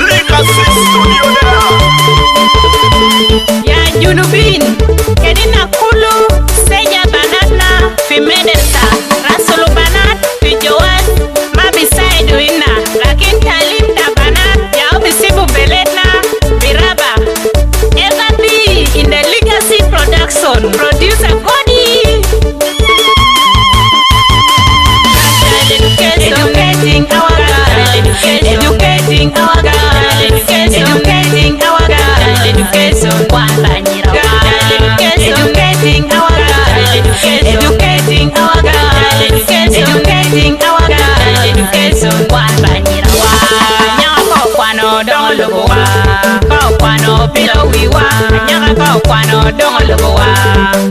Legacy Studio there. Ya Junubin, Kedina Kulu, Seja Banana, Fimedesa, Rasulu Banat, Fijoas, Mabi Side Winna, Lakin Talim da Banat, Ya Obisibu Beletna, Biraba, Eva B in the Legacy Production, Producer Cody. Educating our girl, educating our girl, educating our girl, education one banyira educating our girl, educating our girl, educating our girl, education one banyira wa nyako kwano dongologo wa ko kwano pilo wiwa nyaka ko kwano dongologo wa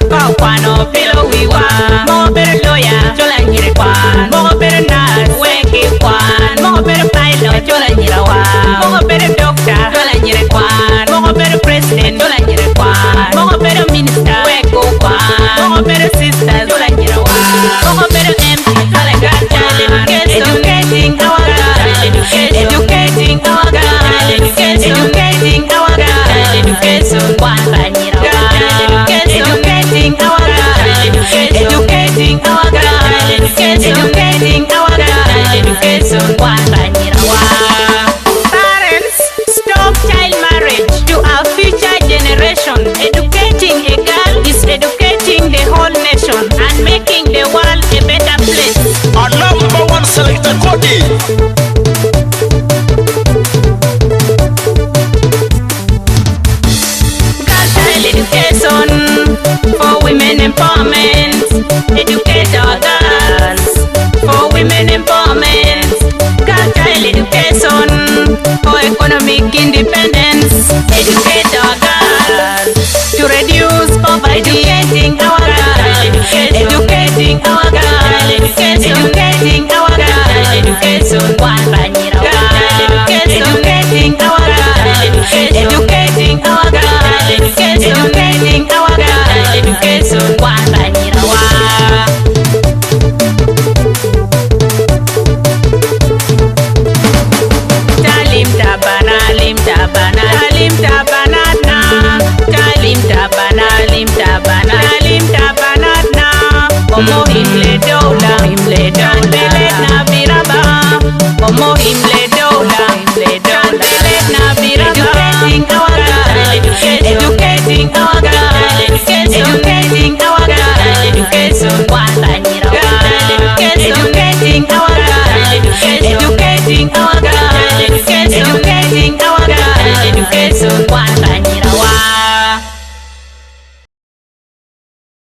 ko kwano pilo wiwa mo ber loya chola nyire kwan mo ber nas weki kwan mo ber pilot chola nyira wa mo ber doctor chola nyire kwan mo ber president chola nyire kwan mo ber minister weko kwan mo ber sister chola nyira wa mo ber MP chola gacha educating our girl, educating our girl, educating our girl, education one banyira wa educating our girl, educating our girl, educating our girl, education one banyira wa. Parents, stop child marriage to our future generation. Educating a girl is educating the whole nation and making the world a better place. Our number one selector Cody. Girl child education for women empowerment. Educate our girls for women empowerment.